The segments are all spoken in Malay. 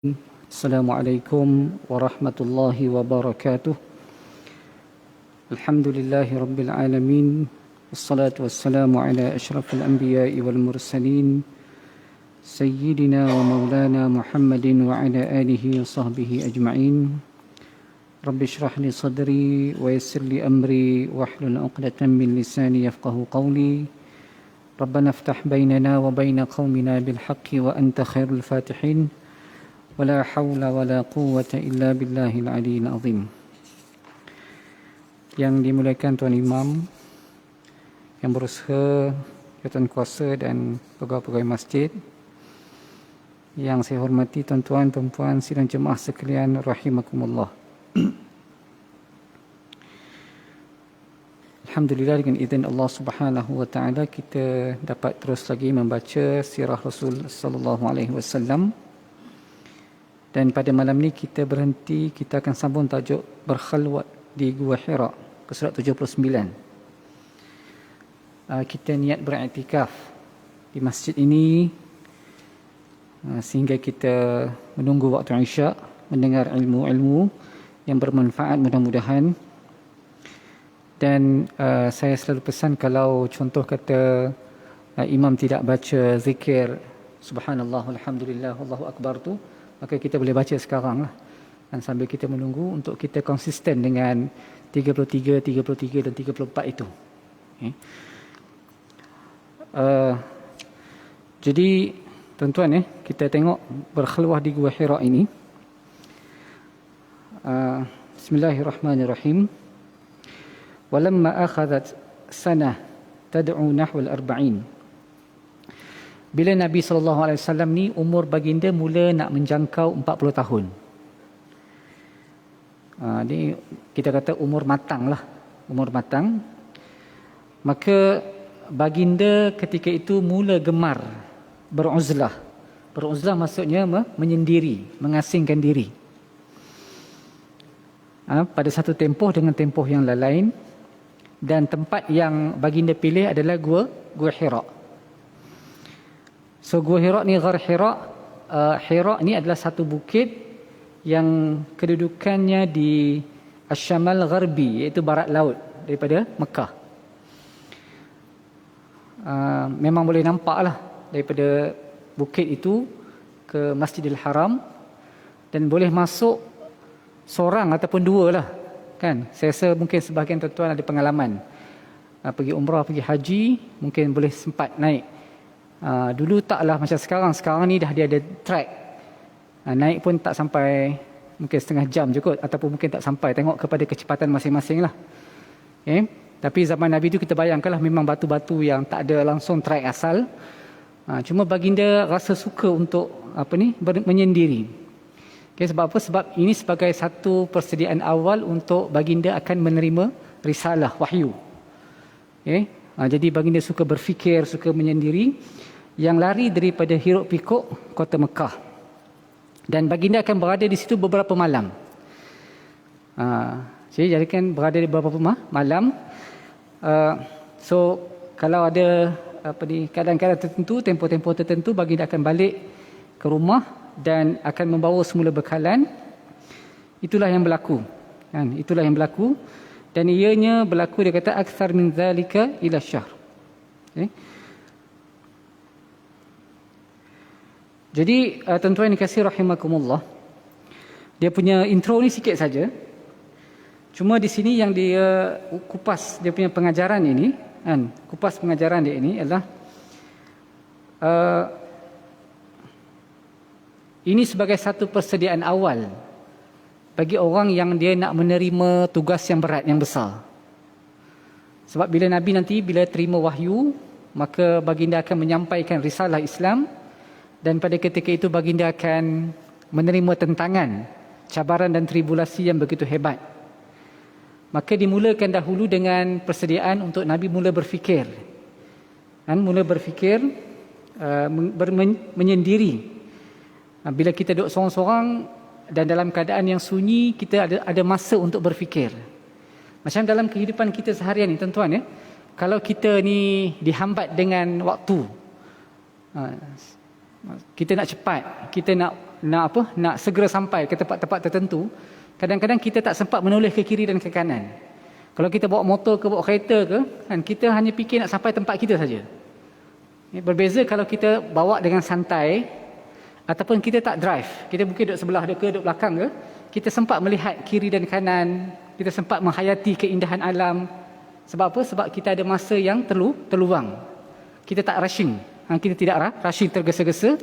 Assalamualaikum warahmatullahi wabarakatuh. Alhamdulillahi rabbil alamin. Wassalatu wassalamu ala asyrafil anbiya'i wal mursalin sayyidina wa maulana Muhammadin wa ala alihi wa sahbihi ajma'in. Rabbi shrah li sadri wa yassir li amri wahlul 'uqdatam min lisani yafqahu qawli. Rabbana iftah bainana wa baina qaumina bil haqqi wa anta khairul fatihin. Wala hawla wala quwwata illa billahil aliyyil azim. Yang dimuliakan Tuan Imam, yang berusaha, Tuan Kuasa dan pegawai-pegawai masjid, yang saya hormati tuan-tuan, perempuan, sidang jemaah sekalian rahimakumullah. Alhamdulillah, dengan izin Allah Subhanahu wa taala kita dapat terus lagi membaca sirah Rasul sallallahu alaihi wasallam. Dan pada malam ni kita berhenti, kita akan sambung tajuk berkhalwat di Gua Hira ke surat 79. Kita niat beriktikaf di masjid ini sehingga kita menunggu waktu Isyak, mendengar ilmu-ilmu yang bermanfaat mudah-mudahan. Dan saya selalu pesan, kalau contoh kata imam tidak baca zikir subhanallah, alhamdulillah, Allahu akbar tu, maka kita boleh baca sekarang lah. Dan sambil kita menunggu untuk kita konsisten dengan 33, 33 dan 34 itu. Okay. Jadi tuan-tuan, kita tengok berkhulwah di Gua Hira ini. Bismillahirrahmanirrahim. Walamma akhadhat sanah tad'u nahwal arba'in. Bila Nabi SAW ni umur baginda mula nak menjangkau 40 tahun. Ni kita kata umur matang lah. Umur matang. Maka baginda ketika itu mula gemar beruzlah. Beruzlah maksudnya menyendiri, mengasingkan diri. Pada satu tempoh dengan tempoh yang lain. Dan tempat yang baginda pilih adalah Gua Hira. So Gua Hira ni, Ghar Hira, Hira ni adalah satu bukit yang kedudukannya di Asyamal Gharbi, iaitu barat laut daripada Mekah. Memang boleh nampak lah daripada bukit itu ke Masjidil Haram, dan boleh masuk seorang ataupun dua lah, kan? Saya rasa mungkin sebahagian tuan-tuan ada pengalaman pergi umrah, pergi haji, mungkin boleh sempat naik. Dulu taklah macam sekarang. Sekarang ni dah dia ada track. Naik pun tak sampai mungkin setengah jam je kot, ataupun mungkin tak sampai, tengok kepada kecepatan masing-masing lah. Okay. Tapi zaman Nabi tu kita bayangkanlah, memang batu-batu yang tak ada langsung track asal. Cuma baginda rasa suka untuk menyendiri. Okay, sebab apa? Sebab ini sebagai satu persediaan awal untuk baginda akan menerima risalah wahyu. Okay. Jadi baginda suka berfikir, suka menyendiri, yang lari daripada hiruk pikuk kota Mekah. Dan baginda akan berada di situ beberapa malam. Jadi kan berada di beberapa malam. So kalau ada keadaan-keadaan tertentu, tempoh-tempoh tertentu, baginda akan balik ke rumah dan akan membawa semula bekalan. Itulah yang berlaku. Itulah yang berlaku. Dan ianya berlaku, dia kata akthar min zalika ila syahr. Okay. Jadi tuan-tuan yang dikasihi rahimakumullah, dia punya intro ni sikit saja. Cuma di sini yang dia kupas dia punya pengajaran ini, kupas pengajaran dia ini adalah ini sebagai satu persediaan awal bagi orang yang dia nak menerima tugas yang berat, yang besar. Sebab bila Nabi nanti, bila terima wahyu, maka baginda akan menyampaikan risalah Islam, dan pada ketika itu baginda akan menerima tentangan, cabaran dan tribulasi yang begitu hebat. Maka dimulakan dahulu dengan persediaan untuk Nabi mula berfikir. Mula berfikir, menyendiri. Bila kita duduk seorang-seorang dan dalam keadaan yang sunyi, kita ada masa untuk berfikir. Macam dalam kehidupan kita seharian ni, tuan-tuan, kalau kita ni dihambat dengan waktu, Kita nak cepat, kita nak segera sampai ke tempat-tempat tertentu. Kadang-kadang kita tak sempat menoleh ke kiri dan ke kanan. Kalau kita bawa motor ke bawa kereta ke, kan kita hanya fikir nak sampai tempat kita saja. Berbeza kalau kita bawa dengan santai ataupun kita tak drive. Kita mungkin duduk sebelah ke duduk belakang ke, kita sempat melihat kiri dan kanan, kita sempat menghayati keindahan alam. Sebab apa? Sebab kita ada masa yang terluang. Kita tak rushing. Kita tidak rushing tergesa-gesa.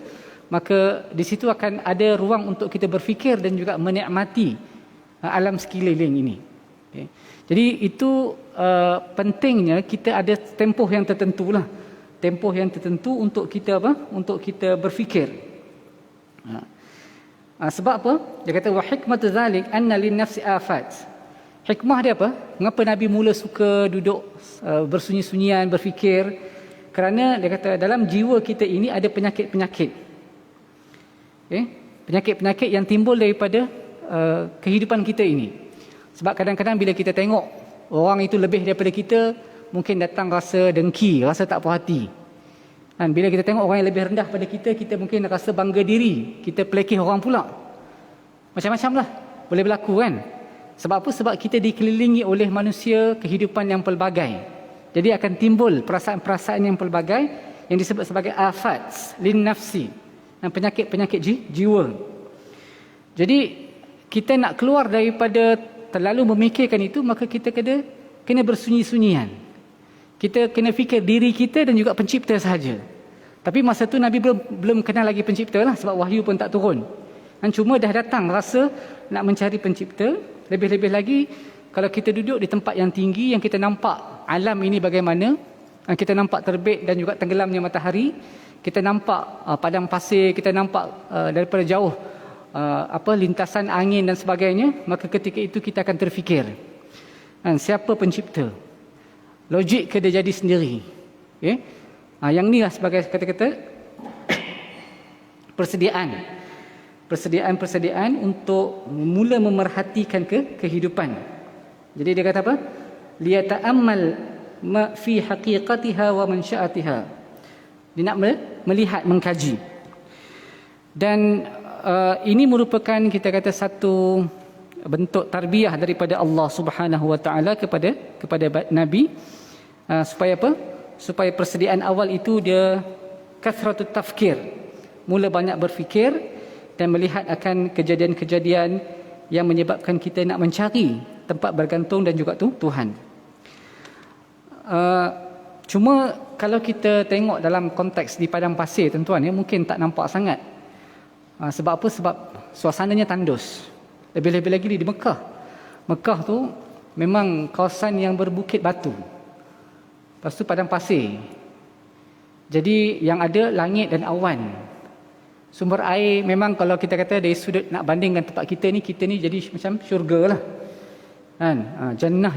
Maka di situ akan ada ruang untuk kita berfikir dan juga menikmati alam sekeliling ini. Okay. Jadi itu pentingnya kita ada tempoh yang tertentu lah. Tempoh yang tertentu untuk kita Untuk kita berfikir. Sebab apa? Dia kata wa hikmatu zalik anna lin nafsi afat. Hikmah dia apa? Mengapa Nabi mula suka duduk bersunyi-sunyian berfikir? Kerana dia kata dalam jiwa kita ini ada penyakit-penyakit. Okay? Penyakit-penyakit yang timbul daripada kehidupan kita ini. Sebab kadang-kadang bila kita tengok orang itu lebih daripada kita, mungkin datang rasa dengki, rasa tak puas hati. Dan bila kita tengok orang yang lebih rendah pada kita, kita mungkin rasa bangga diri, kita pelekeh orang pula. Macam-macam lah boleh berlaku kan. Sebab apa? Sebab kita dikelilingi oleh manusia kehidupan yang pelbagai. Jadi akan timbul perasaan-perasaan yang pelbagai yang disebut sebagai afat lin nafsi, dan penyakit-penyakit jiwa. Jadi kita nak keluar daripada terlalu memikirkan itu, maka kita kena bersunyi-sunyian. Kita kena fikir diri kita dan juga pencipta sahaja. Tapi masa tu Nabi belum kenal lagi pencipta lah, sebab wahyu pun tak turun. Dan cuma dah datang rasa nak mencari pencipta. Lebih-lebih lagi kalau kita duduk di tempat yang tinggi, yang kita nampak alam ini bagaimana, kita nampak terbit dan juga tenggelamnya matahari, kita nampak padang pasir, kita nampak daripada jauh lintasan angin dan sebagainya, maka ketika itu kita akan terfikir, siapa pencipta? Logik ke dia jadi sendiri? Okay? Yang ni lah sebagai kata-kata persediaan untuk mula memerhatikan kehidupan. Jadi dia kata apa? Liyata'ammal ma fi haqiqatiha wa mansya'atiha. Dia nak melihat, mengkaji. Dan ini merupakan kita kata satu bentuk tarbiyah daripada Allah Subhanahu wa taala kepada Nabi, supaya apa? Supaya persediaan awal itu dia kathratut tafkir, mula banyak berfikir dan melihat akan kejadian-kejadian yang menyebabkan kita nak mencari tempat bergantung dan juga Tuhan. Cuma kalau kita tengok dalam konteks di padang pasir, tuan-tuan, mungkin tak nampak sangat. Sebab apa? Sebab suasananya tandus. Lebih-lebih lagi di Mekah. Mekah tu memang kawasan yang berbukit batu. Lepas tu padang pasir. Jadi yang ada langit dan awan. Sumber air memang kalau kita kata dari sudut nak bandingkan tempat kita ni jadi macam syurga lah. Kan?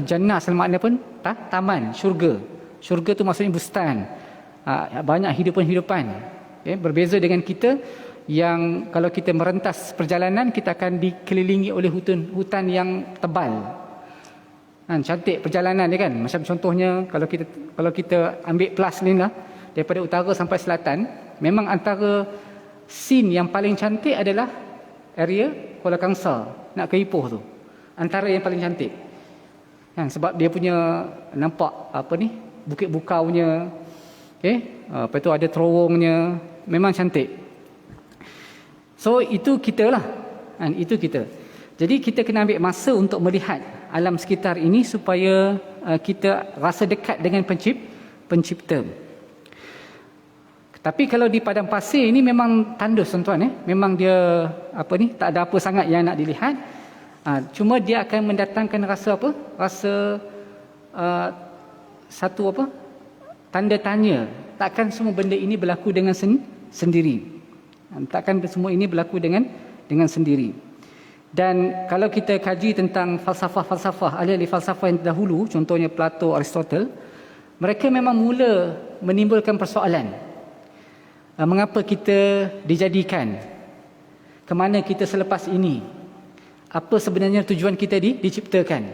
Jannah selamatnya pun taman, syurga. Syurga tu maksudnya bustan. Banyak hidupan-hidupan. Okay? Berbeza dengan kita yang kalau kita merentas perjalanan, kita akan dikelilingi oleh hutan yang tebal. Cantik perjalanan dia kan. Macam contohnya kalau kita ambil plus ni lah, daripada utara sampai selatan, memang antara scene yang paling cantik adalah area Kuala Kangsar, nak ke Ipoh tu. Antara yang paling cantik. Sebab dia punya nampak bukit bukaunya, lepas tu ada terowongnya, memang cantik. So itu kita lah. Itu kita. Jadi kita kena ambil masa untuk melihat alam sekitar ini supaya kita rasa dekat dengan pencipta. Tapi kalau di padang pasir ini memang tandus, tuan-tuan. Memang dia tak ada apa sangat yang nak dilihat. Cuma dia akan mendatangkan rasa apa? Rasa satu tanda tanya. Takkan semua benda ini berlaku dengan sendiri. Takkan semua ini berlaku dengan sendiri. Dan kalau kita kaji tentang falsafah-falsafah, ahli-ahli falsafah yang dahulu, contohnya Plato, Aristotle, mereka memang mula menimbulkan persoalan. Mengapa kita dijadikan? Kemana kita selepas ini? Apa sebenarnya tujuan kita diciptakan?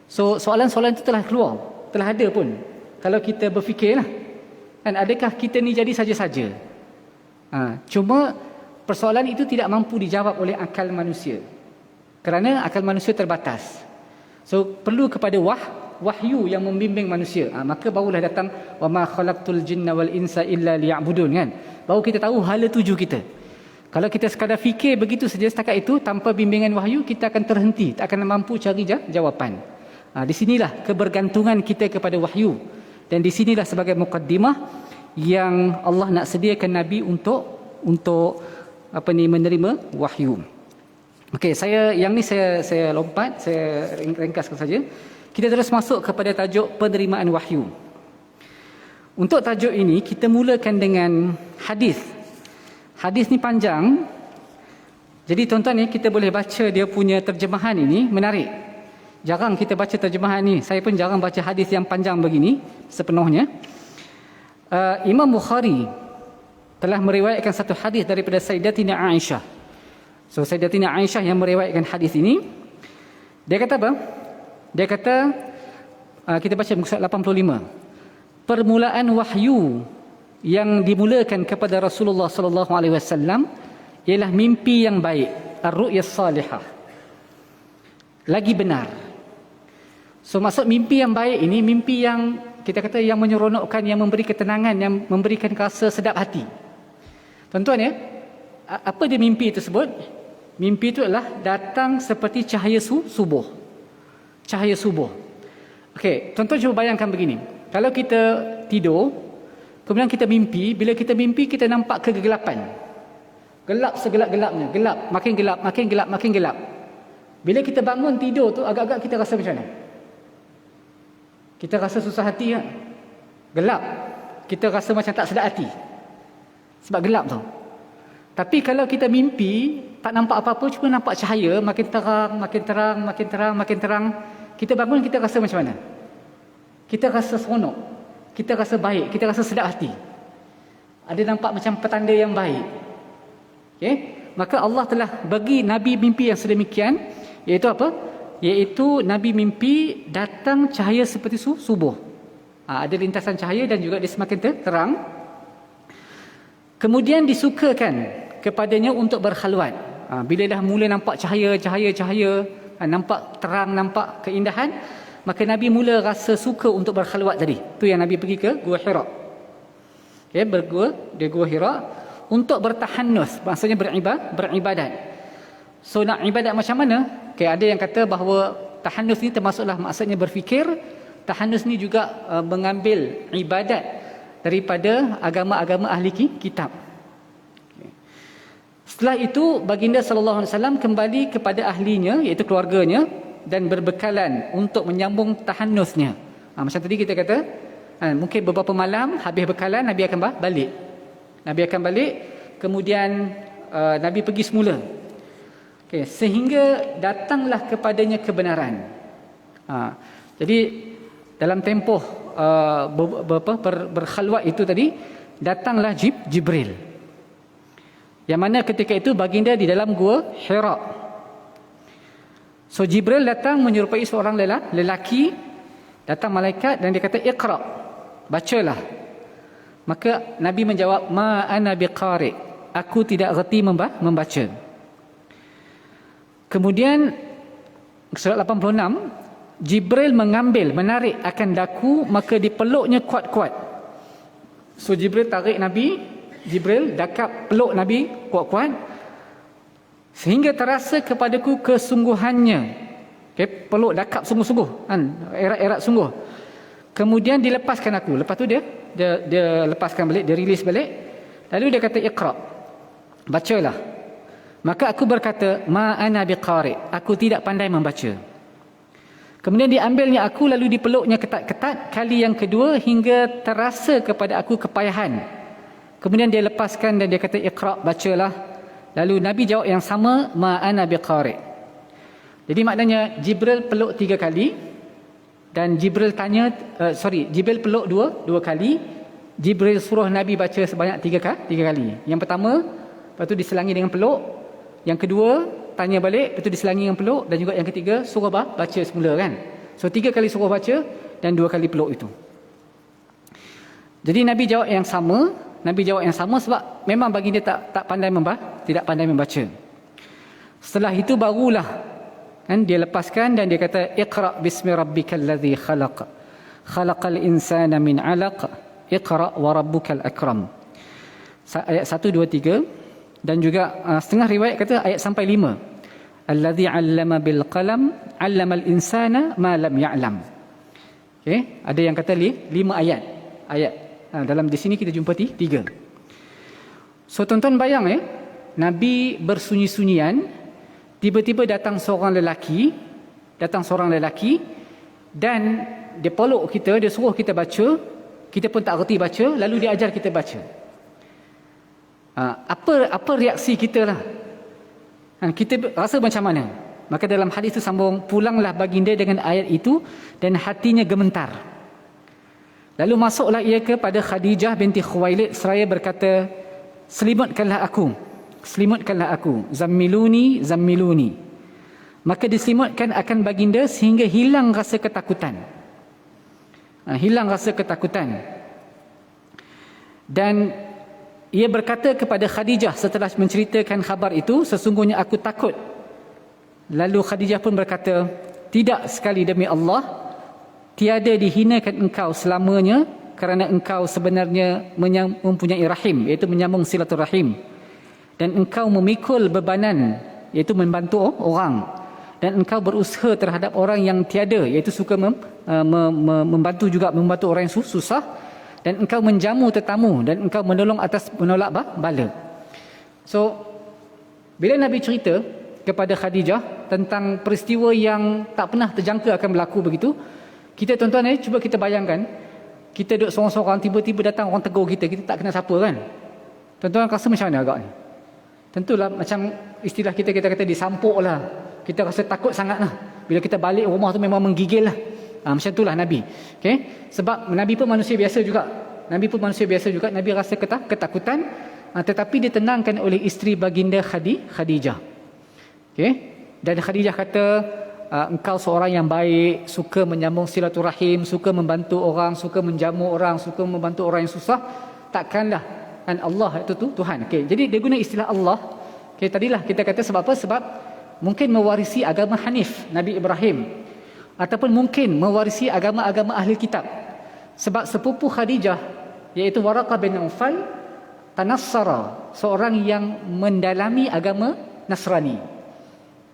So soalan-soalan itu telah keluar, telah ada pun. Kalau kita berfikirlah, adakah kita ni jadi saja-saja? Cuma persoalan itu tidak mampu dijawab oleh akal manusia. Kerana akal manusia terbatas. So perlu kepada wahyu yang membimbing manusia. Maka barulah datang wa ma khalaqtul jinna wal insa illa liya'budun, kan. Baru kita tahu hala tuju kita. Kalau kita sekadar fikir begitu saja setakat itu tanpa bimbingan wahyu, kita akan terhenti, tak akan mampu cari jawapan. Di sinilah kebergantungan kita kepada wahyu. Dan di sinilah sebagai mukaddimah yang Allah nak sediakan Nabi untuk menerima wahyu. Okey, saya lompat, saya ringkaskan saja. Kita terus masuk kepada tajuk penerimaan wahyu. Untuk tajuk ini kita mulakan dengan hadis. Hadis ni panjang. Jadi tuan-tuan ni kita boleh baca dia punya terjemahan ini, menarik. Jarang kita baca terjemahan ni. Saya pun jarang baca hadis yang panjang begini sepenuhnya. Imam Bukhari telah meriwayatkan satu hadis daripada Sayyidatina Aisyah. So Sayyidatina Aisyah yang meriwayatkan hadis ini, dia kata apa? Dia kata, kita baca muka surat 85. Permulaan wahyu yang dimulakan kepada Rasulullah sallallahu alaihi wasallam ialah mimpi yang baik, ar-ru'yas salihah. Lagi benar. So maksud mimpi yang baik ini mimpi yang kita kata yang menyeronokkan, yang memberi ketenangan, yang memberikan rasa sedap hati. Tuan-tuan ya, apa dia mimpi tersebut? Mimpi itu adalah datang seperti cahaya subuh. Cahaya subuh. Okey, tuan-tuan cuba bayangkan begini. Kalau kita tidur, kemudian kita mimpi, bila kita mimpi kita nampak kegelapan. Gelap segelap-gelapnya, gelap, makin gelap, makin gelap, makin gelap. Bila kita bangun tidur tu agak-agak kita rasa macam mana? Kita rasa susah hati kan? Gelap. Kita rasa macam tak sedap hati. Sebab gelap tu. Tapi kalau kita mimpi, tak nampak apa-apa, cuma nampak cahaya, makin terang, makin terang, makin terang, makin terang. Kita bangun, kita rasa macam mana? Kita rasa seronok. Kita rasa baik, kita rasa sedap hati. Ada nampak macam petanda yang baik. Okay? Maka Allah telah bagi Nabi mimpi yang sedemikian, iaitu apa? Iaitu Nabi mimpi datang cahaya seperti subuh. Ada lintasan cahaya dan juga dia semakin terang. Kemudian disukakan kepadanya untuk berkhalwat. Bila dah mula nampak cahaya, nampak terang, nampak keindahan, maka Nabi mula rasa suka untuk berkhalwat tadi. Tu yang Nabi pergi ke Gua Hira. Okay, di Gua Hira untuk bertahannus, maksudnya beribadat. So nak ibadat macam mana? Okay, ada yang kata bahawa tahannus ni termasuklah maksudnya berfikir. Tahannus ni juga mengambil ibadat daripada agama-agama ahli kitab. Setelah itu baginda sallallahu alaihi wasallam kembali kepada ahlinya, iaitu keluarganya, dan berbekalan untuk menyambung tahannusnya. Macam tadi kita kata, mungkin beberapa malam habis bekalan Nabi akan balik. Nabi akan balik, kemudian Nabi pergi semula. Okay, sehingga datanglah kepadanya kebenaran. Jadi dalam tempoh berkhalwat itu tadi, datanglah Jibril. Yang mana ketika itu baginda di dalam Gua Hira. So Jibril datang menyerupai seorang lelaki, datang malaikat dan dia kata iqra, bacalah. Maka Nabi menjawab, ma ana biqari, aku tidak reti membaca. Kemudian surat 86, Jibril menarik akan daku, maka dipeluknya kuat-kuat. So Jibril tarik Nabi, Jibril dakap peluk Nabi kuat-kuat sehingga terasa kepadaku kesungguhannya. Okay, peluk dakap sungguh-sungguh, kan, erat-erat sungguh. Kemudian dilepaskan aku. Lepas tu dia lepaskan balik, dia rilis balik. Lalu dia kata iqra, bacalah. Maka aku berkata, ma ana biqari, aku tidak pandai membaca. Kemudian diambilnya aku, lalu dipeluknya ketat-ketat kali yang kedua hingga terasa kepada aku kepayahan. Kemudian dia lepaskan dan dia kata iqra, bacalah. Lalu Nabi jawab yang sama, ma ana biqari. Jadi maknanya Jibril peluk 3 kali dan Jibril Jibril peluk dua kali. Jibril suruh Nabi baca sebanyak 3 kali. Yang pertama, lepas tu diselangi dengan peluk. Yang kedua, tanya balik, lepas tu diselangi dengan peluk, dan juga yang ketiga suruh baca semula, kan. So 3 kali suruh baca dan 2 kali peluk itu. Jadi Nabi jawab yang sama Nabi jawab yang sama sebab memang baginda tak pandai tidak pandai membaca. Setelah itu barulah kan dia lepaskan dan dia kata iqra bismi rabbikal ladzi khalaq khalaqal insana min 'alaq iqra wa rabbukal akram. Ayat 1 2 3 dan juga setengah riwayat kata ayat sampai 5. Allazi 'allama bil qalam 'allamal insana ma lam ya'lam. Okey, ada yang kata 5 ayat. Dalam di sini kita jumpa 3. So tuan-tuan bayang Nabi bersunyi-sunyian, tiba-tiba datang seorang lelaki dan dia peluk kita, dia suruh kita baca, kita pun tak reti baca, lalu dia ajar kita baca. Apa reaksi kita lah? Kita rasa macam mana? Maka dalam hadis itu sambung, pulanglah baginda dengan ayat itu dan hatinya gemetar. Lalu masuklah ia kepada Khadijah binti Khuwailid seraya berkata, selimutkanlah aku, zammiluni. Maka diselimutkan akan baginda sehingga hilang rasa ketakutan. Dan ia berkata kepada Khadijah setelah menceritakan khabar itu, sesungguhnya aku takut. Lalu Khadijah pun berkata, tidak, sekali demi Allah, tiada dihinakan engkau selamanya kerana engkau sebenarnya mempunyai rahim, iaitu menyambung silaturahim. Dan engkau memikul bebanan, iaitu membantu orang. Dan engkau berusaha terhadap orang yang tiada, iaitu suka membantu orang yang susah. Dan engkau menjamu tetamu dan engkau menolong atas menolak bala. So bila Nabi cerita kepada Khadijah tentang peristiwa yang tak pernah terjangka akan berlaku begitu, kita tuan-tuan cuba kita bayangkan, kita duduk seorang-seorang, tiba-tiba datang orang tegur kita tak kenal siapa kan. Tuan-tuan rasa macam mana agak ni? Tentulah macam istilah kita kata disampuk lah. Kita rasa takut sangat lah. Bila kita balik rumah tu memang menggigil lah. Macam itulah Nabi. Okay? Sebab Nabi pun manusia biasa juga. Nabi rasa ketakutan, tetapi ditenangkan oleh isteri baginda Khadijah. Okay? Dan Khadijah kata, engkau seorang yang baik, suka menyambung silaturahim, suka membantu orang, suka menjamu orang, suka membantu orang yang susah. Takkanlah kan Allah itu Tuhan. Okay? Jadi dia guna istilah Allah. Okay, tadilah kita kata sebab apa? Sebab mungkin mewarisi agama Hanif Nabi Ibrahim, ataupun mungkin mewarisi agama-agama ahli kitab. Sebab sepupu Khadijah, iaitu Waraqah bin Naufal, tanassara, seorang yang mendalami agama Nasrani.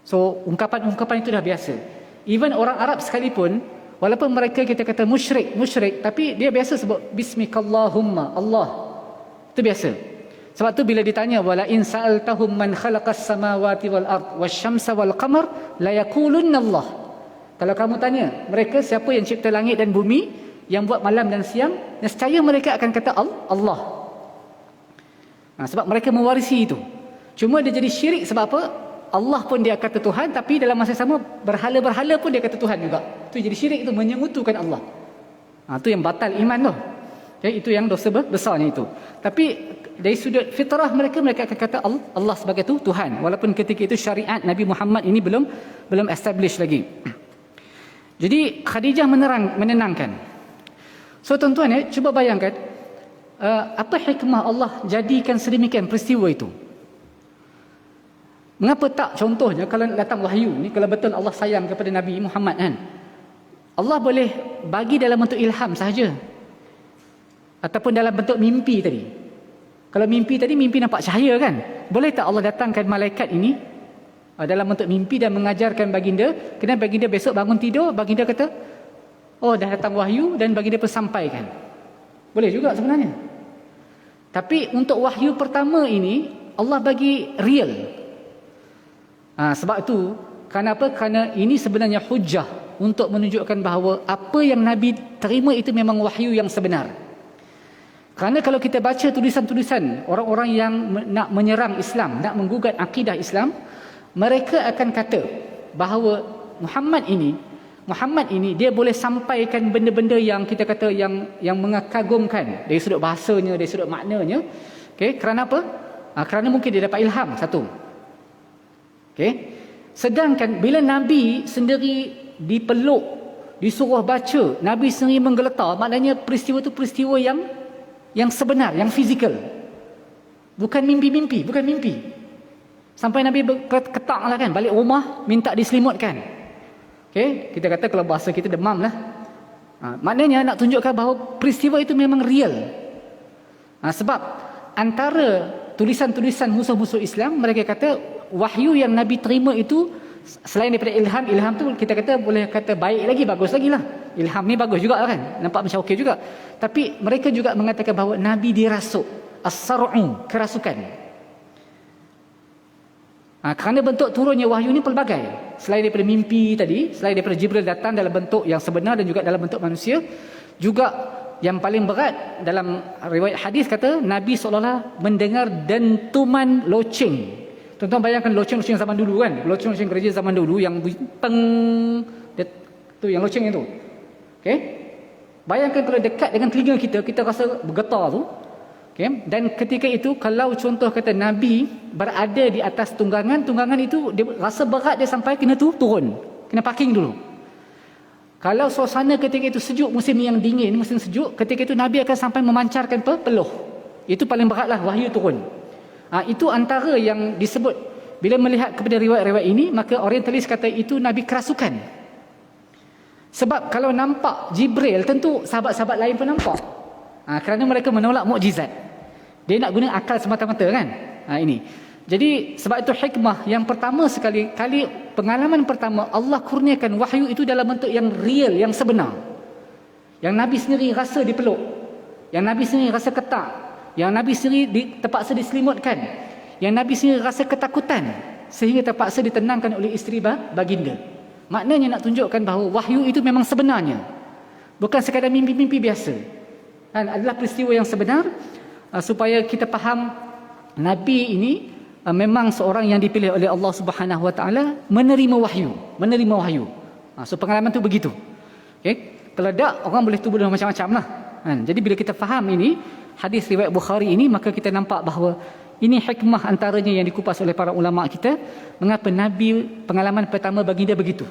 So ungkapan-ungkapan itu dah biasa. Even orang Arab sekalipun, walaupun mereka kita kata musyrik, tapi dia biasa sebut bismikallahumma, Allah. Itu biasa. Sebab tu bila ditanya, wala in sa'altahum man khalaqas samawati wal ard wasyamsa wal qamar la yaqulunna Allah. Kalau kamu tanya mereka siapa yang cipta langit dan bumi, yang buat malam dan siang, nescaya mereka akan kata Allah. Sebab mereka mewarisi itu. Cuma dia jadi syirik sebab apa? Allah pun dia kata Tuhan, tapi dalam masa sama berhala-berhala pun dia kata Tuhan juga. Itu jadi syirik, itu menyengutukan Allah. Itu yang batal iman tu. Okay, itu yang dosa besarnya itu. Tapi dari sudut fitrah mereka akan kata Allah sebagai Tuhan, walaupun ketika itu syariat Nabi Muhammad ini belum establish lagi. Jadi Khadijah menenangkan. So tuan-tuan cuba bayangkan apa hikmah Allah jadikan sedemikian peristiwa itu. Mengapa tak contohnya kalau datang wahyu ni, kalau betul Allah sayang kepada Nabi Muhammad kan, Allah boleh bagi dalam bentuk ilham sahaja, ataupun dalam bentuk mimpi tadi. Kalau mimpi tadi, mimpi nampak cahaya kan, boleh tak Allah datangkan malaikat ini dalam bentuk mimpi dan mengajarkan baginda, kena baginda besok bangun tidur, baginda kata, oh dah datang wahyu, dan baginda pun sampaikan. Boleh juga sebenarnya. Tapi untuk wahyu pertama ini Allah bagi real. Sebab itu, kenapa? Kerana ini sebenarnya hujah untuk menunjukkan bahawa apa yang Nabi terima itu memang wahyu yang sebenar. Kerana kalau kita baca tulisan-tulisan orang-orang yang nak menyerang Islam, nak menggugat akidah Islam, mereka akan kata bahawa Muhammad ini dia boleh sampaikan benda-benda yang kita kata yang mengagumkan dari sudut bahasanya, dari sudut maknanya. Okey, kerana apa? Kerana mungkin dia dapat ilham satu. Okey. Sedangkan bila Nabi sendiri dipeluk, disuruh baca, Nabi sendiri menggeletar, maknanya peristiwa itu peristiwa yang yang sebenar, yang fizikal. Bukan mimpi-mimpi, bukan mimpi. Sampai Nabi ketak lah kan, balik rumah minta diselimutkan. Okey, kita kata kalau bahasa kita demam lah. Maknanya nak tunjukkan bahawa peristiwa itu memang real. Sebab antara tulisan-tulisan musuh-musuh Islam, mereka kata wahyu yang Nabi terima itu selain daripada ilham, ilham tu kita kata boleh kata baik lagi, bagus lagi lah. Ilham ni bagus juga kan, nampak macam okey juga. Tapi mereka juga mengatakan bahawa Nabi dirasuk, as-sar'u, kerasukan. Kerana bentuk turunnya wahyu ni pelbagai. Selain daripada mimpi tadi, selain daripada Jibril datang dalam bentuk yang sebenar dan juga dalam bentuk manusia, juga yang paling berat dalam riwayat hadis kata Nabi SAW mendengar dentuman loceng. Tuan-tuan bayangkan loceng-loceng zaman dulu kan, loceng-loceng gereja zaman dulu yang peng, tu yang loceng itu. Okey? Bayangkan kalau dekat dengan telinga kita, kita rasa bergetar tu. Okay. Dan ketika itu kalau contoh kata Nabi berada di atas tunggangan itu dia rasa berat, dia sampai kena turun, kena parking dulu. Kalau suasana ketika itu sejuk, musim yang dingin, musim sejuk, ketika itu Nabi akan sampai memancarkan peluh. Itu paling beratlah wahyu turun. Itu antara yang disebut bila melihat kepada riwayat-riwayat ini, maka orientalis kata itu Nabi kerasukan. Sebab kalau nampak Jibril, tentu sahabat-sahabat lain pun nampak. Kerana mereka menolak mukjizat. Dia nak guna akal semata-mata kan. Ini. Jadi sebab itu hikmah yang pertama sekali pengalaman pertama Allah kurniakan wahyu itu dalam bentuk yang real, yang sebenar. Yang Nabi sendiri rasa dipeluk. Yang Nabi sendiri rasa ketak. Yang Nabi sendiri terpaksa diselimutkan. Yang Nabi sendiri rasa ketakutan sehingga terpaksa ditenangkan oleh isteri baginda. Maknanya nak tunjukkan bahawa wahyu itu memang sebenarnya. Bukan sekadar mimpi-mimpi biasa. Adalah peristiwa yang sebenar. Supaya kita faham Nabi ini memang seorang yang dipilih oleh Allah Subhanahu Wa Taala menerima wahyu. So pengalaman tu begitu. Okey, kalau tak orang boleh tubuh macam-macam lah. Jadi bila kita faham ini hadis riwayat Bukhari ini, maka kita nampak bahawa ini hikmah antaranya yang dikupas oleh para ulama kita, mengapa Nabi pengalaman pertama baginda begitu.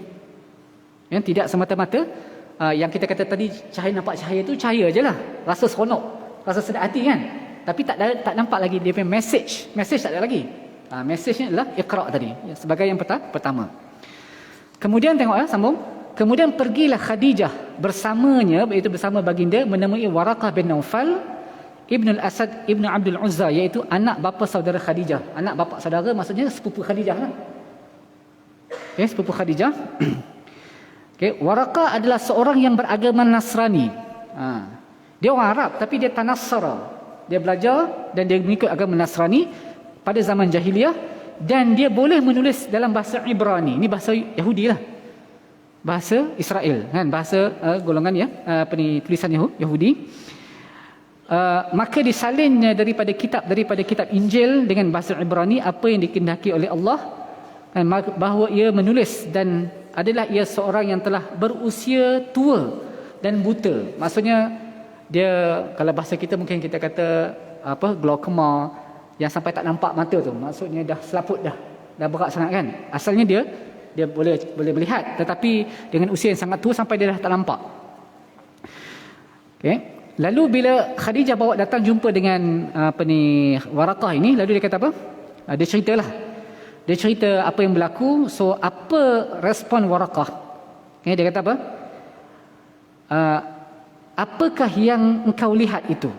Tidak semata-mata yang kita kata tadi nampak cahaya tu cahaya je lah, rasa seronok, rasa sedap hati kan. Tapi tak nampak lagi dia punya message tak ada lagi. Message-nya adalah Iqra' tadi, sebagai yang pertama. Kemudian tengoklah sambung. Kemudian pergilah Khadijah bersamanya, iaitu bersama baginda, menemui Waraqah bin Naufal Ibn al-Asad Ibn Abdul Uzza, iaitu anak bapa saudara Khadijah. Anak bapa saudara maksudnya sepupu Khadijah lah. Okay, sepupu Khadijah. Okay, Waraqah adalah seorang yang beragama Nasrani. Dia orang Arab tapi dia tanassara. Dia belajar dan dia mengikut agama Nasrani pada zaman jahiliyah, dan dia boleh menulis dalam bahasa Ibrani. Ini bahasa Yahudi lah. Bahasa Israel kan, bahasa golongan ya, tulisan Yahudi. Maka disalinnya daripada kitab Injil dengan bahasa Ibrani apa yang dikehendaki oleh Allah, kan, bahawa ia menulis dan adalah ia seorang yang telah berusia tua dan buta. Maksudnya dia, kalau bahasa kita mungkin kita kata glaukoma, yang sampai tak nampak mata tu, maksudnya dah selaput dah berat sangat kan. Asalnya dia boleh melihat, tetapi dengan usia yang sangat tua sampai dia dah tak nampak. Okey, lalu bila Khadijah bawa datang jumpa dengan Waraqah ini, lalu dia kata apa? Dia cerita apa yang berlaku. So apa respon Waraqah? Okay, dia kata apa? Apakah yang engkau lihat itu?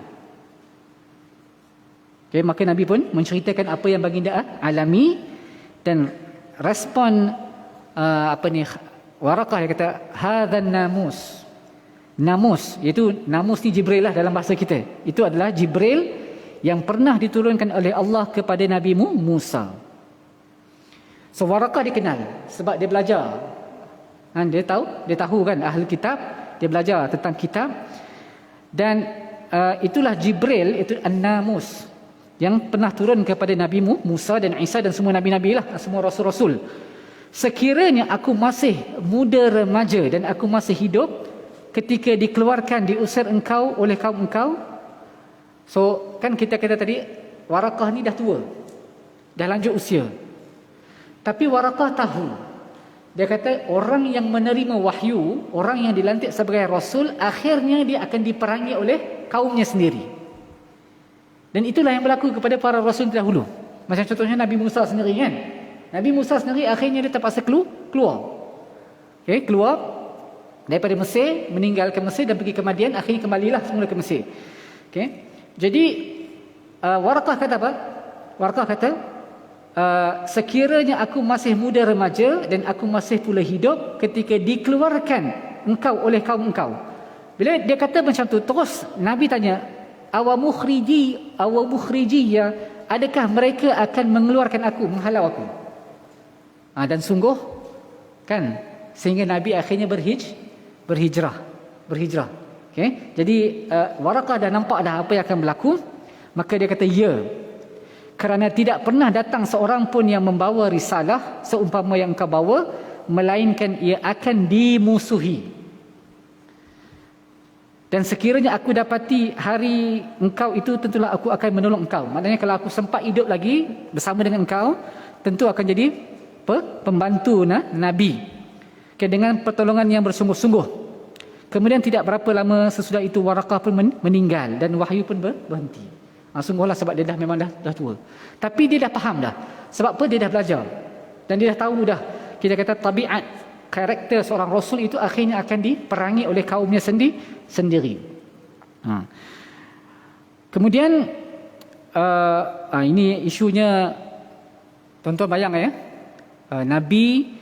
Okay, maka Nabi pun menceritakan apa yang baginda alami, dan respon Waraqah, dia kata hadzan namus, iaitu namus ni Jibril lah dalam bahasa kita. Itu adalah Jibril yang pernah diturunkan oleh Allah kepada Nabi Musa. So Waraqah dikenal sebab dia belajar. Dia tahu kan ahli kitab. Dia belajar tentang kitab, dan itulah Jibril, itu An-Namus yang pernah turun kepada Nabi Musa dan Isa dan semua nabi-nabi lah, semua rasul-rasul. Sekiranya aku masih muda remaja dan aku masih hidup ketika dikeluarkan, diusir engkau oleh kaum engkau. So kan kita kata tadi Waraqah ni dah tua, dah lanjut usia, tapi Waraqah tahu. Dia kata orang yang menerima wahyu, orang yang dilantik sebagai rasul, akhirnya dia akan diperangi oleh kaumnya sendiri. Dan itulah yang berlaku kepada para rasul terdahulu. Macam contohnya Nabi Musa sendiri kan. Nabi Musa sendiri akhirnya dia terpaksa keluar. Okay, keluar daripada Mesir, meninggalkan Mesir dan pergi ke Madian, akhirnya kembalilah semula ke Mesir. Okay. Jadi Waraqah kata apa? Waraqah kata, sekiranya aku masih muda remaja dan aku masih pula hidup ketika dikeluarkan engkau oleh kaum engkau. Bila dia kata macam tu, terus Nabi tanya, awamukhriji ya, adakah mereka akan mengeluarkan aku, menghalau aku? Dan sungguh kan, sehingga Nabi akhirnya berhijrah. Okay? Jadi Waraqah dah nampak dah apa yang akan berlaku, maka dia kata ya, kerana tidak pernah datang seorang pun yang membawa risalah seumpama yang engkau bawa, melainkan ia akan dimusuhi. Dan sekiranya aku dapati hari engkau itu, tentulah aku akan menolong engkau. Maknanya kalau aku sempat hidup lagi bersama dengan engkau, tentu akan jadi pembantu Nabi. Okay, dengan pertolongan yang bersungguh-sungguh. Kemudian tidak berapa lama sesudah itu Waraqah pun meninggal dan wahyu pun berhenti. Sungguhlah sebab dia memang dah tua. Tapi dia dah faham dah. Sebab apa? Dia dah belajar. Dan dia dah tahu dah, kita kata tabiat, karakter seorang rasul itu akhirnya akan diperangi oleh kaumnya sendiri. Kemudian ini isunya, tuan-tuan bayang ya, Nabi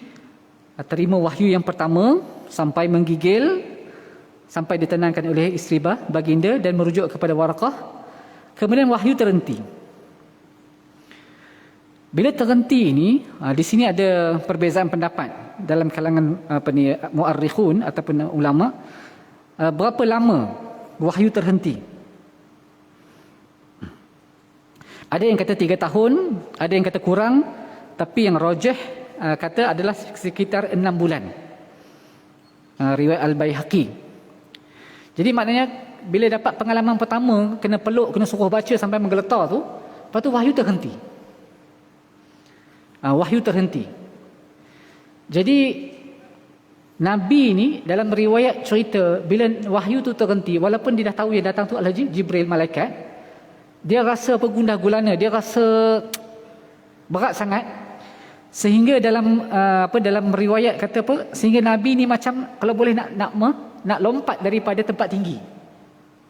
terima wahyu yang pertama sampai menggigil, sampai ditenangkan oleh isteri baginda dan merujuk kepada Waraqah. Kemudian wahyu terhenti. Bila terhenti ini, di sini ada perbezaan pendapat dalam kalangan muarrikhun ataupun ulama, berapa lama wahyu terhenti. Ada yang kata 3 tahun, ada yang kata kurang, tapi yang rajih kata adalah sekitar 6 bulan. Riwayat Al-Baihaqi. Jadi maknanya bila dapat pengalaman pertama, kena peluk, kena suruh baca sampai menggeletar tu, lepas tu wahyu terhenti. Wahyu terhenti. Jadi Nabi ni dalam riwayat cerita, bila wahyu tu terhenti, walaupun dia dah tahu yang datang tu adalah Jibril, malaikat, dia rasa gundah gulana, dia rasa berat sangat, sehingga dalam riwayat kata apa, sehingga Nabi ni macam kalau boleh nak lompat daripada tempat tinggi.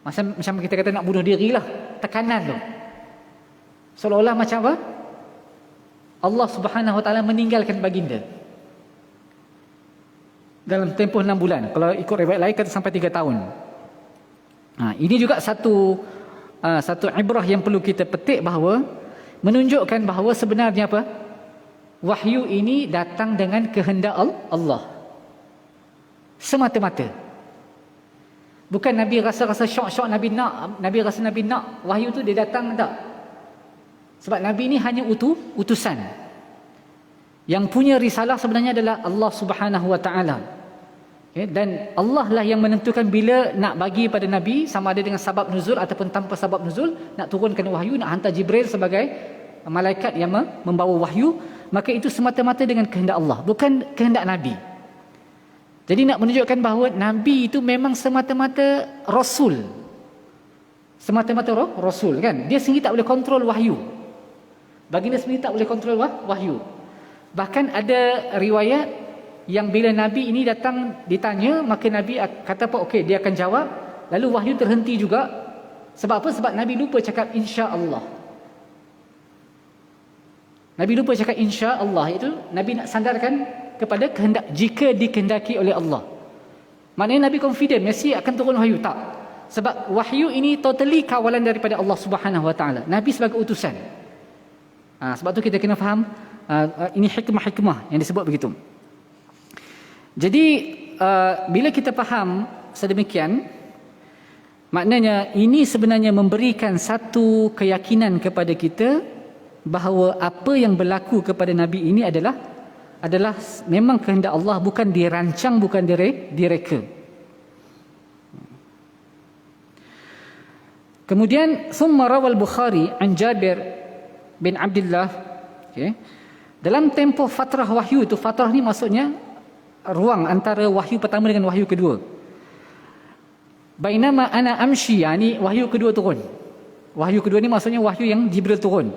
Macam kita kata nak bunuh diri lah, tekanan tu. Seolah-olah macam apa? Allah Subhanahu Wa Taala meninggalkan baginda. Dalam tempoh 6 bulan. Kalau ikut riwayat lain kata sampai 3 tahun. Ini juga satu ibrah yang perlu kita petik, bahawa menunjukkan bahawa sebenarnya apa? Wahyu ini datang dengan kehendak Allah. Semata-mata. Bukan Nabi rasa syok Nabi nak wahyu tu dia datang, tak. Sebab Nabi ni hanya utusan. Yang punya risalah sebenarnya adalah Allah Subhanahu Wa Taala. Okay? Dan Allah lah yang menentukan bila nak bagi pada Nabi, sama ada dengan sebab nuzul ataupun tanpa sebab nuzul, nak turunkan wahyu, nak hantar Jibril sebagai malaikat yang membawa wahyu, maka itu semata-mata dengan kehendak Allah, bukan kehendak Nabi. Jadi nak menunjukkan bahawa Nabi itu memang semata-mata Rasul. Semata-mata Rasul kan. Dia sendiri tak boleh kontrol wahyu. Baginda sendiri tak boleh kontrol wahyu. Bahkan ada riwayat yang bila Nabi ini datang ditanya, maka Nabi kata apa? Okey, dia akan jawab. Lalu wahyu terhenti juga. Sebab apa? Sebab Nabi lupa cakap insya-Allah. Nabi lupa cakap insya-Allah, itu Nabi nak sandarkan kepada kehendak, jika dikehendaki oleh Allah. Maknanya Nabi confident mesti akan turun wahyu, tak. Sebab wahyu ini totally kawalan daripada Allah Subhanahu Wa Taala. Nabi sebagai utusan. Sebab tu kita kena faham ini hikmah-hikmah yang disebut begitu. Jadi bila kita faham sedemikian, maknanya ini sebenarnya memberikan satu keyakinan kepada kita bahawa apa yang berlaku kepada Nabi ini adalah memang kehendak Allah, bukan dirancang, bukan direka. Kemudian summa rawal Bukhari an Jabir bin Abdullah, okay. Dalam tempoh fatrah wahyu itu, fatrah ni maksudnya ruang antara wahyu pertama dengan wahyu kedua. Bainama ana amshi, yani wahyu kedua turun. Wahyu kedua ni maksudnya wahyu yang Jibril turun.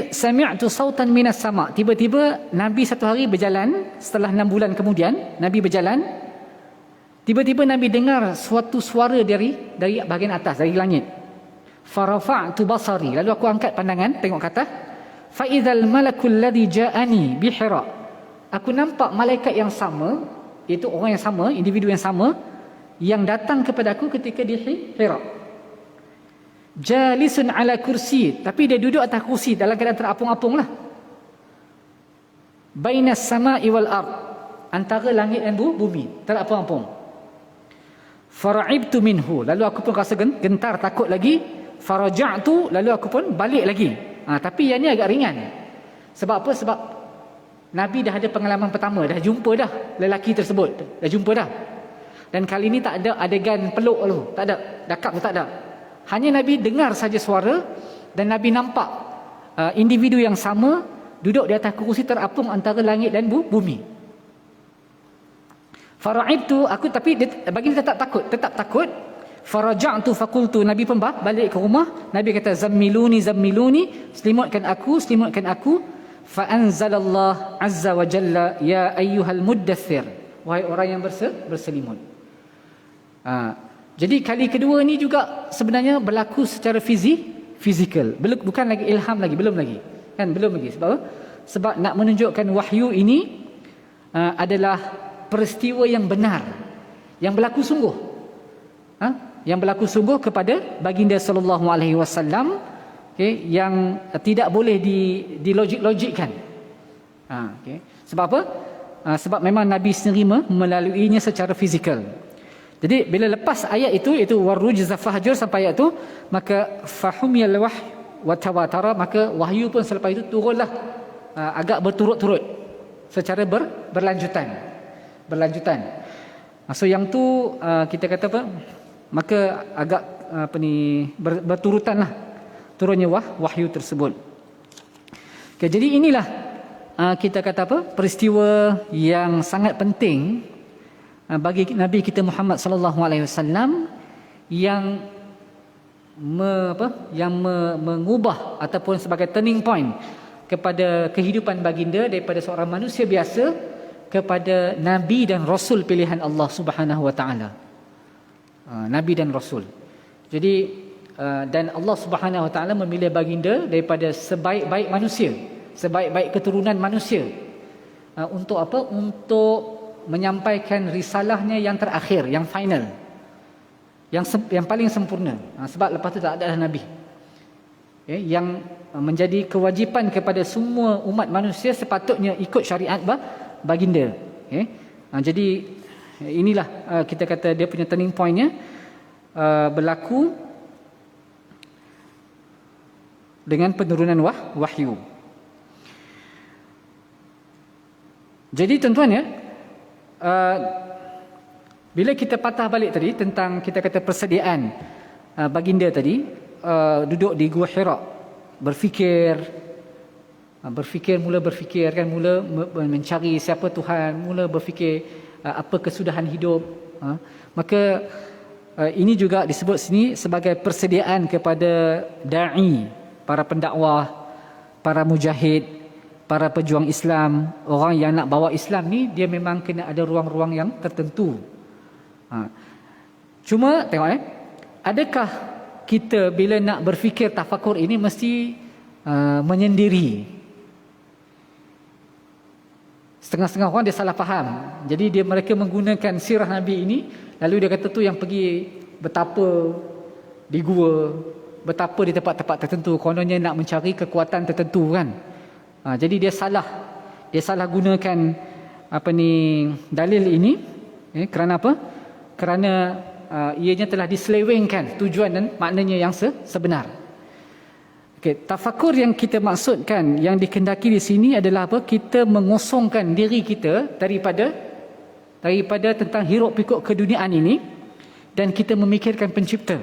Sami'tu sautan minas sama'. Tiba-tiba Nabi satu hari berjalan, setelah 6 bulan kemudian Nabi berjalan, tiba-tiba Nabi dengar suatu suara dari bahagian atas, dari langit. Farafa'tu basari, lalu aku angkat pandangan tengok ke atas. Fa idzal malakul ladzi ja'ani bi Hira. Aku nampak malaikat yang sama, iaitu orang yang sama, individu yang sama yang datang kepada aku ketika di Hira. Jalisun ala kursi, tapi dia duduk atas kursi dalam keadaan terapung-apung lah. Bainas sama'i wal ard, antara langit dan bumi, terapung-apung. Fara'ibtu minhu, lalu aku pun rasa gentar, takut lagi. Faraja'tu, lalu aku pun balik lagi. Tapi yang ni agak ringan. Sebab apa? Sebab Nabi dah ada pengalaman pertama, dah jumpa dah lelaki tersebut, dah jumpa dah. Dan kali ni tak ada adegan peluk tu, tak ada, dakap tu tak ada. Hanya Nabi dengar saja suara dan Nabi nampak individu yang sama duduk di atas kursi terapung antara langit dan bumi. Fara'ibtu, aku tapi bagi dia tetap takut. Faraja'tu faqultu, Nabi pun balik ke rumah. Nabi kata zammiluni, selimutkan aku. Fa anzalallah azza wa jalla ya ayyuhal muddaththir, wahai orang yang berselimut. Jadi kali kedua ni juga sebenarnya berlaku secara fizikal. Bukan lagi ilham lagi, belum lagi. Sebab nak menunjukkan wahyu ini adalah peristiwa yang benar, yang berlaku sungguh. Yang berlaku sungguh kepada baginda sallallahu alaihi wasallam, yang tidak boleh dilogik-logikkan. Sebab apa? Sebab memang Nabi sendiri melaluinya secara fizikal. Jadi bila lepas ayat itu, iaitu warujza fahjur sampai ayat itu, maka fahumiyal wahyu wa tawatara, maka wahyu pun selepas itu turunlah agak berturut-turut secara berlanjutan. So yang tu kita kata apa? Maka agak berturutanlah turunnya wahyu tersebut. Jadi inilah kita kata apa? Peristiwa yang sangat penting bagi Nabi kita Muhammad sallallahu alaihi wasallam yang mengubah ataupun sebagai turning point kepada kehidupan baginda daripada seorang manusia biasa kepada nabi dan rasul pilihan Allah Subhanahu wa taala. Nabi dan rasul. Jadi dan Allah Subhanahu wa taala memilih baginda daripada sebaik-baik manusia, sebaik-baik keturunan manusia. Untuk apa? Untuk menyampaikan risalahnya yang terakhir, yang final, yang paling sempurna. Sebab lepas tu tak ada Nabi. Yang menjadi kewajipan kepada semua umat manusia sepatutnya ikut syariat baginda. Jadi inilah kita kata dia punya turning pointnya berlaku dengan penurunan wahyu. Jadi tuan-tuan ya, bila kita patah balik tadi tentang kita kata persediaan baginda tadi, duduk di Gua Hira, mula berfikir kan, mula mencari siapa Tuhan, mula berfikir apa kesudahan hidup. Maka ini juga disebut sini sebagai persediaan kepada da'i, para pendakwah, para mujahid, para pejuang Islam, orang yang nak bawa Islam ni, dia memang kena ada ruang-ruang yang tertentu. Cuma tengok adakah kita bila nak berfikir tafakur ini mesti menyendiri? Setengah-setengah orang dia salah faham. Jadi mereka menggunakan sirah Nabi ini, lalu dia kata tu yang pergi betapa di gua, betapa di tempat-tempat tertentu, kononnya nak mencari kekuatan tertentu kan. Jadi dia salah gunakan dalil ini kerana apa? Kerana ianya telah diselewengkan tujuan dan maknanya yang sebenar. Tafakur yang kita maksudkan, yang dikehendaki di sini adalah apa? Kita mengosongkan diri kita daripada tentang hiruk pikuk keduniaan ini dan kita memikirkan pencipta.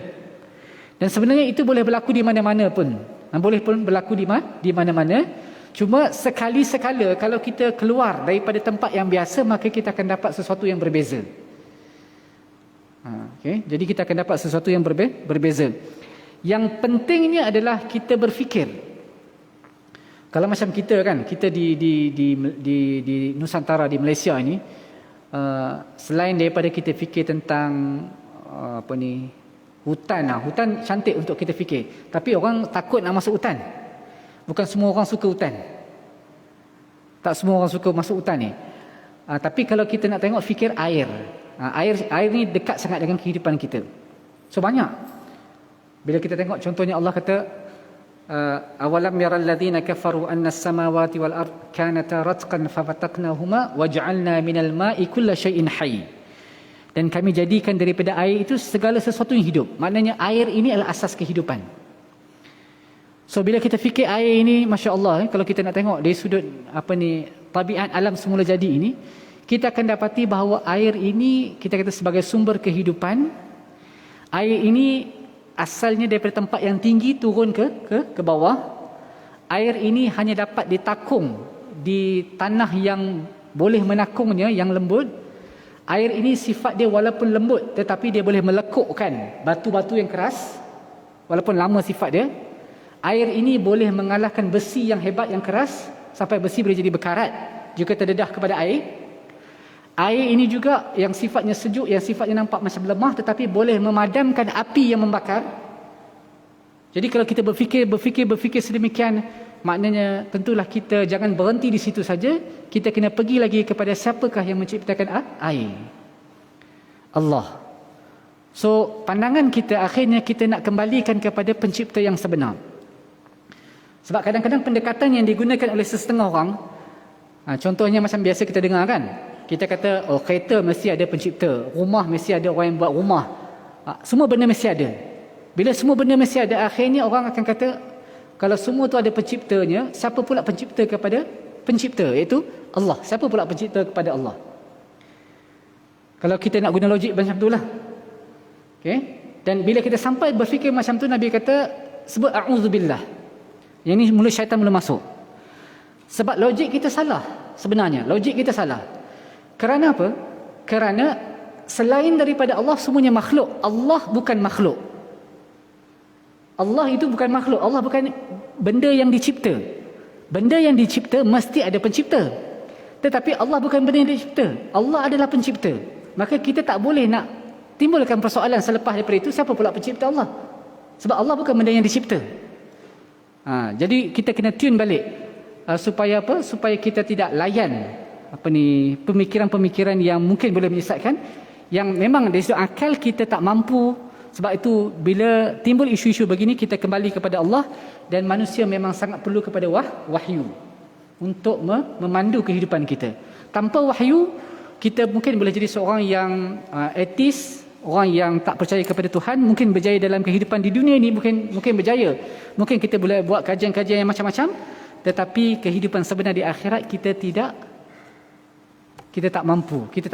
Dan sebenarnya itu boleh berlaku di mana-mana pun. Boleh pun berlaku di mana-mana. Cuma sekali-sekala kalau kita keluar daripada tempat yang biasa, maka kita akan dapat sesuatu yang berbeza. Jadi kita akan dapat sesuatu yang berbeza. Yang pentingnya adalah kita berfikir. Kalau macam kita kan, kita di Nusantara, di Malaysia ni, selain daripada kita fikir tentang hutan cantik untuk kita fikir, tapi orang takut nak masuk hutan. Bukan semua orang suka hutan. Tak semua orang suka masuk hutan ni. Tapi kalau kita nak tengok, fikir air. Air ni dekat sangat dengan kehidupan kita. So banyak. Bila kita tengok contohnya Allah kata, awalam yaral ladzina kafaru anna as-samawati wal ard kanata ratqan fafataqnahuma waj'alna minal ma'i kulla syai'in hayy. Dan kami jadikan daripada air itu segala sesuatu yang hidup. Maknanya air ini adalah asas kehidupan. So bila kita fikir air ini, masya-Allah, kalau kita nak tengok dari sudut tabiat alam semula jadi ini, kita akan dapati bahawa air ini kita kata sebagai sumber kehidupan. Air ini asalnya daripada tempat yang tinggi turun ke bawah. Air ini hanya dapat ditakung di tanah yang boleh menakungnya, yang lembut. Air ini sifat dia walaupun lembut, tetapi dia boleh melekukkan batu-batu yang keras walaupun lama sifat dia. Air ini boleh mengalahkan besi yang hebat, yang keras, sampai besi boleh jadi berkarat jika terdedah kepada air. Air ini juga yang sifatnya sejuk, yang sifatnya nampak macam lemah, tetapi boleh memadamkan api yang membakar. Jadi kalau kita berfikir sedemikian, maknanya tentulah kita jangan berhenti di situ saja. Kita kena pergi lagi kepada siapakah yang menciptakan air? Allah. So pandangan kita akhirnya kita nak kembalikan kepada pencipta yang sebenar. Sebab kadang-kadang pendekatan yang digunakan oleh sesetengah orang, contohnya macam biasa kita dengar kan, kita kata, oh kereta mesti ada pencipta, rumah mesti ada orang yang buat rumah, semua benda mesti ada. Bila semua benda mesti ada, akhirnya orang akan kata, kalau semua tu ada penciptanya, siapa pula pencipta kepada pencipta, iaitu Allah. Siapa pula pencipta kepada Allah? Kalau kita nak guna logik macam itulah. Okay? Dan bila kita sampai berfikir macam tu, Nabi kata, sebut a'udzubillah. Yang ni mula syaitan mula masuk. Sebab logik kita salah sebenarnya. Logik kita salah. Kerana apa? Kerana selain daripada Allah semuanya makhluk. Allah bukan makhluk. Allah itu bukan makhluk. Allah bukan benda yang dicipta. Benda yang dicipta mesti ada pencipta. Tetapi Allah bukan benda yang dicipta. Allah adalah pencipta. Maka kita tak boleh nak timbulkan persoalan selepas daripada itu, siapa pula pencipta Allah? Sebab Allah bukan benda yang dicipta. Jadi kita kena tune balik. Supaya apa? Supaya kita tidak layan pemikiran-pemikiran yang mungkin boleh menyesatkan, yang memang dari sudut akal kita tak mampu. Sebab itu bila timbul isu-isu begini, kita kembali kepada Allah. Dan manusia memang sangat perlu kepada wahyu untuk memandu kehidupan kita. Tanpa wahyu, kita mungkin boleh jadi seorang yang ateis, orang yang tak percaya kepada Tuhan. Mungkin berjaya dalam kehidupan di dunia ini, mungkin berjaya. Mungkin kita boleh buat kajian-kajian yang macam-macam, tetapi kehidupan sebenar di akhirat kita tak mampu, kita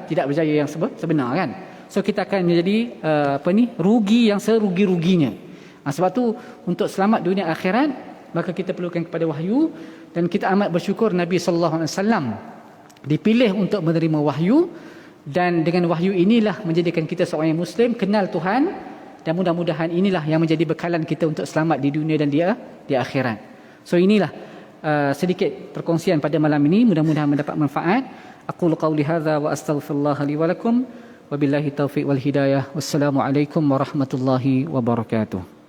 tidak berjaya yang sebenar kan. So kita akan menjadi rugi yang serugi-ruginya. Sebab tu untuk selamat dunia akhirat, maka kita perlukan kepada wahyu. Dan kita amat bersyukur Nabi SAW dipilih untuk menerima wahyu, dan dengan wahyu inilah menjadikan kita seorang yang Muslim, kenal Tuhan, dan mudah-mudahan inilah yang menjadi bekalan kita untuk selamat di dunia dan di akhirat. So inilah sedikit perkongsian pada malam ini, mudah-mudahan mendapat manfaat. Aqulu qawli hadza wa astaghfirullah li wa lakum, wa billahi taufiq wal hidayah. Wassalamualaikum warahmatullahi wabarakatuh.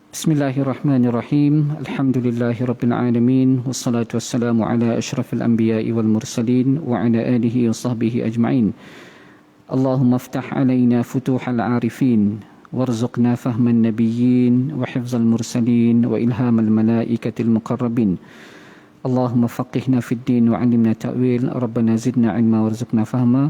Bismillahirrahmanirrahim. Alhamdulillahi rabbil alamin, wassalatu wassalamu ala asyrafil anbiya'i wal mursalin wa ala alihi wa sahbihi ajma'in. Allahumma iftah alaina futuhal arifin warzuqna fahman nabiyyin wa hifzal mursalin wa ilhamal malaikatil muqarrabin. اللهم فقهنا في الدين وعلمنا تأويل ربنا زدنا علما وارزقنا فهما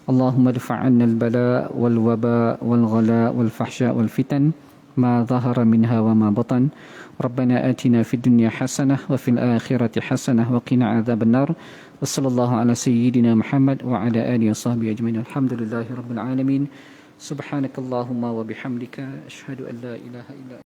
اللهم ادفع عنا البلاء والوباء والغلاء والفحشاء والفتن ما ظهر منها وما بطن ربنا آتنا في الدنيا حسنة وفي الآخرة حسنة وقنا عذاب النار وصلى الله على سيدنا محمد وعلى آله وصحبه أجمعين الحمد لله رب العالمين سبحانك اللهم وبحمدك أشهد أن لا إله إلا أنت